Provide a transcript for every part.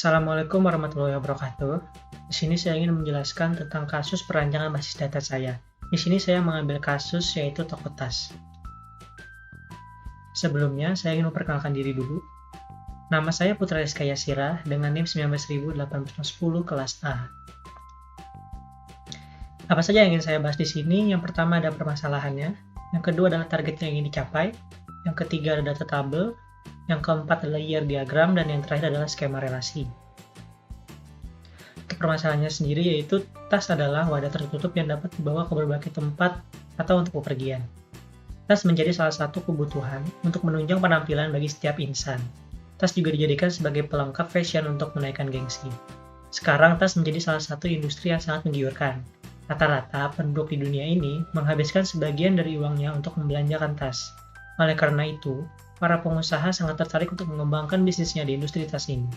Assalamualaikum warahmatullahi wabarakatuh. Di sini saya ingin menjelaskan tentang kasus perancangan basis data saya. Di sini saya mengambil kasus yaitu toko tas. Sebelumnya, saya ingin memperkenalkan diri dulu. Nama saya Putra Rizka Yasira dengan NIM 19.810 kelas A. Apa saja yang ingin saya bahas di sini? Yang pertama ada permasalahannya, yang kedua adalah target yang ingin dicapai, yang ketiga ada data tabel, yang keempat adalah year diagram, dan yang terakhir adalah skema relasi. Untuk permasalahannya sendiri yaitu tas adalah wadah tertutup yang dapat dibawa ke berbagai tempat atau untuk bepergian. Tas menjadi salah satu kebutuhan untuk menunjang penampilan bagi setiap insan. Tas juga dijadikan sebagai pelengkap fashion untuk menaikkan gengsi. Sekarang tas menjadi salah satu industri yang sangat menggiurkan. Rata-rata penduduk di dunia ini menghabiskan sebagian dari uangnya untuk membelanjakan tas. Oleh karena itu, para pengusaha sangat tertarik untuk mengembangkan bisnisnya di industri tas ini.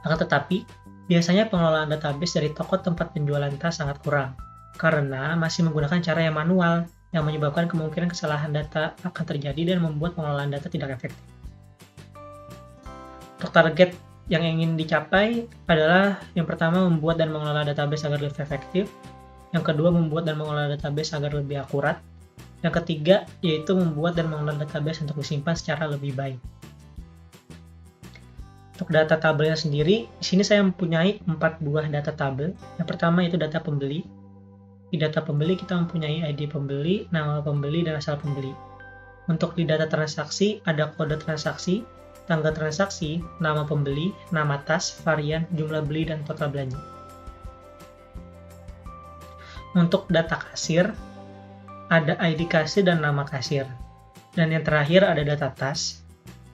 Akan tetapi, biasanya pengelolaan database dari toko tempat penjualan tas sangat kurang, karena masih menggunakan cara yang manual, yang menyebabkan kemungkinan kesalahan data akan terjadi dan membuat pengelolaan data tidak efektif. Untuk target yang ingin dicapai adalah yang pertama membuat dan mengelola database agar lebih efektif, yang kedua membuat dan mengelola database agar lebih akurat, yang ketiga yaitu membuat dan mengelola database untuk disimpan secara lebih baik. Untuk data tabelnya sendiri, di sini saya mempunyai 4 buah data tabel. Yang pertama itu data pembeli. Di data pembeli kita mempunyai ID pembeli, nama pembeli, dan asal pembeli. Untuk di data transaksi ada kode transaksi, tanggal transaksi, nama pembeli, nama tas, varian, jumlah beli, dan total belanja. Untuk data kasir, ada ID kasir dan nama kasir. Dan yang terakhir ada data tas.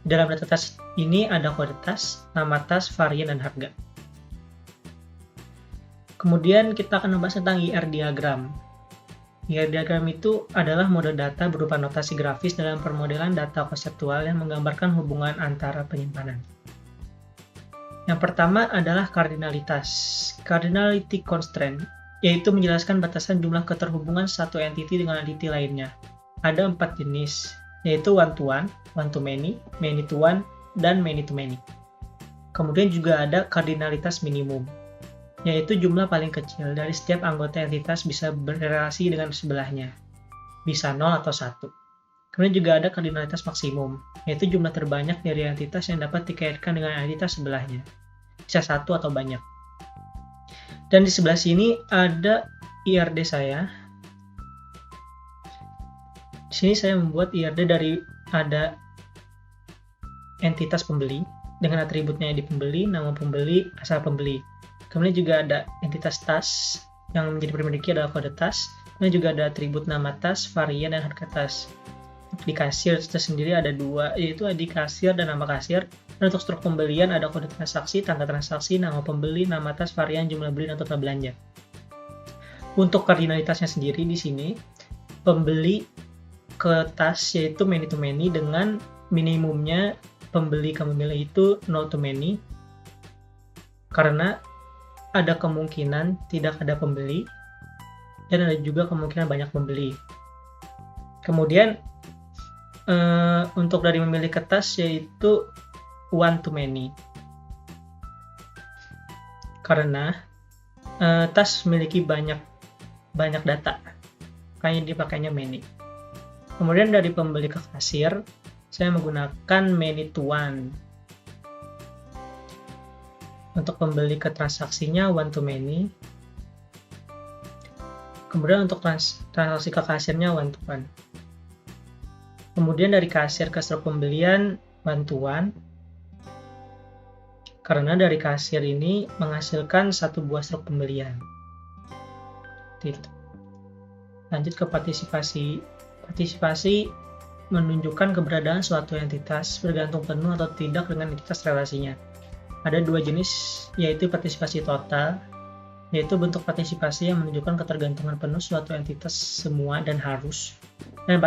Dalam data tas ini ada kode tas, nama tas, varian, dan harga. Kemudian kita akan membahas tentang IR diagram. IR diagram itu adalah model data berupa notasi grafis dalam permodelan data konseptual yang menggambarkan hubungan antara penyimpanan. Yang pertama adalah kardinalitas, cardinality constraint, yaitu menjelaskan batasan jumlah keterhubungan satu entity dengan entity lainnya. Ada 4 jenis, yaitu one-to-one, one-to-many, many-to-one, dan many-to-many. Kemudian juga ada kardinalitas minimum, yaitu jumlah paling kecil dari setiap anggota entitas bisa berrelasi dengan sebelahnya, bisa 0 atau 1. Kemudian juga ada kardinalitas maksimum, yaitu jumlah terbanyak dari entitas yang dapat dikaitkan dengan entitas sebelahnya, bisa 1 atau banyak. Dan di sebelah sini ada IRD saya. Di sini saya membuat IRD dari ada entitas pembeli dengan atributnya ID pembeli, nama pembeli, asal pembeli. Kemudian juga ada entitas tas yang menjadi pemilik adalah kode tas. Kemudian juga ada atribut nama tas, varian, dan harga tas. Di kasir tersendiri ada 2, yaitu ID kasir dan nama kasir. Dan untuk struk pembelian ada kode transaksi, tanggal transaksi, nama pembeli, nama tas, varian, jumlah beli, dan total belanja. Untuk kardinalitasnya sendiri di sini, pembeli ke tas yaitu many to many dengan minimumnya pembeli ke pembeli itu 0 to many, karena ada kemungkinan tidak ada pembeli dan ada juga kemungkinan banyak pembeli. Kemudian untuk dari memilih ke tas yaitu one to many, karena tas memiliki banyak data, makanya dipakainya many. Kemudian dari pembeli ke kasir saya menggunakan many to one. Untuk pembeli ke transaksinya one to many. Kemudian untuk transaksi ke kasirnya one to one. Kemudian dari kasir ke struk pembelian one to one. Karena dari kasir ini menghasilkan 1 buah struk pembelian. Lanjut ke partisipasi. Partisipasi menunjukkan keberadaan suatu entitas bergantung penuh atau tidak dengan entitas relasinya. Ada 2 jenis, yaitu partisipasi total, yaitu bentuk partisipasi yang menunjukkan ketergantungan penuh suatu entitas semua dan harus, dan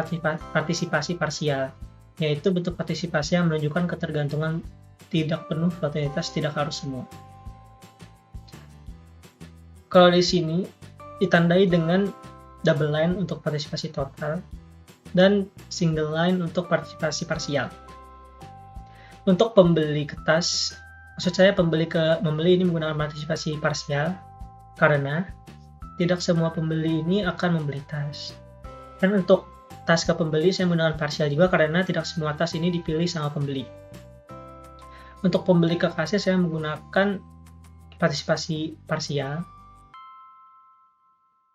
partisipasi parsial, yaitu bentuk partisipasi yang menunjukkan ketergantungan tidak penuh suatu entitas tidak harus semua. Kalau di sini ditandai dengan double line untuk partisipasi total dan single line untuk partisipasi parsial. Untuk pembeli kertas Maksud saya membeli ini menggunakan partisipasi parsial karena tidak semua pembeli ini akan membeli tas. Dan untuk tas ke pembeli saya menggunakan parsial juga karena tidak semua tas ini dipilih sama pembeli. Untuk pembeli ke kasir saya menggunakan partisipasi parsial.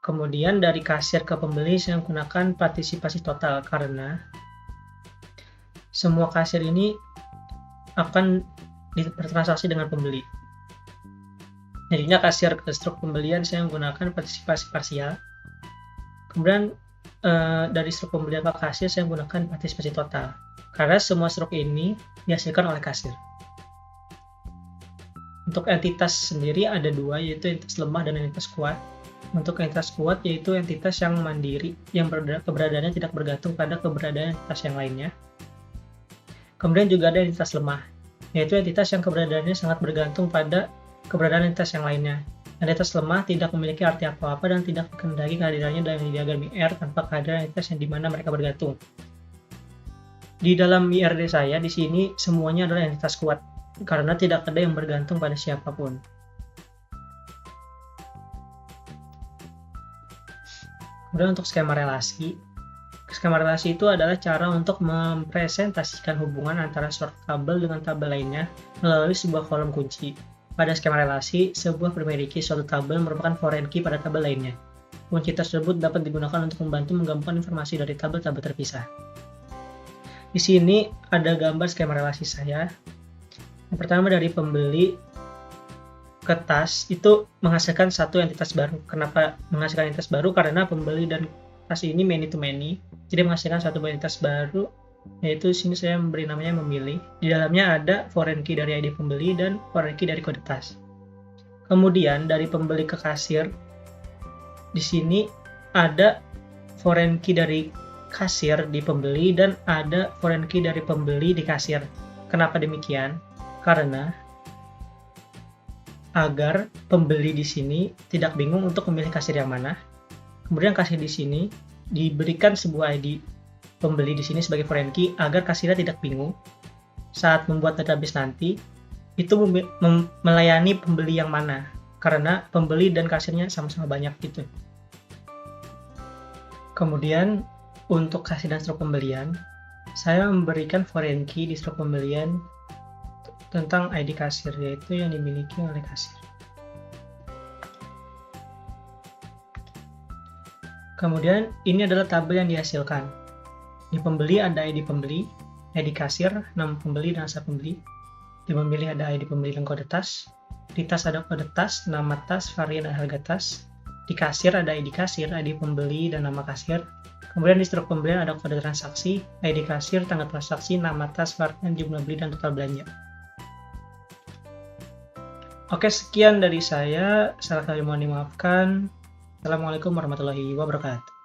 Kemudian dari kasir ke pembeli saya menggunakan partisipasi total karena semua kasir ini akan bertransaksi dengan pembeli. Jadinya kasir ke struk pembelian saya menggunakan partisipasi parsial. Kemudian dari struk pembelian ke kasir saya menggunakan partisipasi total karena semua struk ini dihasilkan oleh kasir. Untuk entitas sendiri ada dua, yaitu entitas lemah dan entitas kuat. Untuk entitas kuat yaitu entitas yang mandiri, yang keberadaannya tidak bergantung pada keberadaan entitas yang lainnya. Kemudian juga ada entitas lemah, yaitu entitas yang keberadaannya sangat bergantung pada keberadaan entitas yang lainnya. Entitas lemah tidak memiliki arti apa-apa dan tidak dikehendaki kehadirannya dalam diagram IR tanpa kehadiran entitas yang dimana mereka bergantung. Di dalam IRD saya, di sini semuanya adalah entitas kuat, karena tidak ada yang bergantung pada siapapun. Kemudian untuk skema relasi. Skema relasi itu adalah cara untuk mempresentasikan hubungan antara suatu tabel dengan tabel lainnya melalui sebuah kolom kunci. Pada skema relasi, sebuah primary key suatu tabel merupakan foreign key pada tabel lainnya. Kunci tersebut dapat digunakan untuk membantu menggabungkan informasi dari tabel-tabel terpisah. Di sini ada gambar skema relasi saya. Yang pertama dari pembeli ke tas itu menghasilkan satu entitas baru. Kenapa menghasilkan entitas baru? Karena pembeli dan tas ini many to many, jadi menghasilkan satu entitas baru, yaitu sini saya memberi namanya memilih. Di dalamnya ada foreign key dari ID pembeli dan foreign key dari kode tas. Kemudian dari pembeli ke kasir, di sini ada foreign key dari kasir di pembeli dan ada foreign key dari pembeli di kasir. Kenapa demikian? Karena agar pembeli di sini tidak bingung untuk memilih kasir yang mana. Kemudian kasir di sini diberikan sebuah ID pembeli di sini sebagai foreign key agar kasirnya tidak bingung saat membuat database nanti itu melayani pembeli yang mana, karena pembeli dan kasirnya sama-sama banyak gitu. Kemudian untuk kasir dan struk pembelian, saya memberikan foreign key di struk pembelian tentang ID kasir, yaitu yang dimiliki oleh kasir. Kemudian ini adalah tabel yang dihasilkan. Di pembeli ada ID pembeli, ID kasir, nama pembeli dan asal pembeli. Di memilih ada ID pembeli dan kode tas. Di tas ada kode tas, nama tas, varian dan harga tas. Di kasir ada ID kasir, ID pembeli dan nama kasir. Kemudian di struk pembelian ada kode transaksi, ID kasir, tanggal transaksi, nama tas, varian, jumlah beli dan total belanja. Oke, sekian dari saya. Salah kali mohon dimaafkan. Assalamualaikum warahmatullahi wabarakatuh.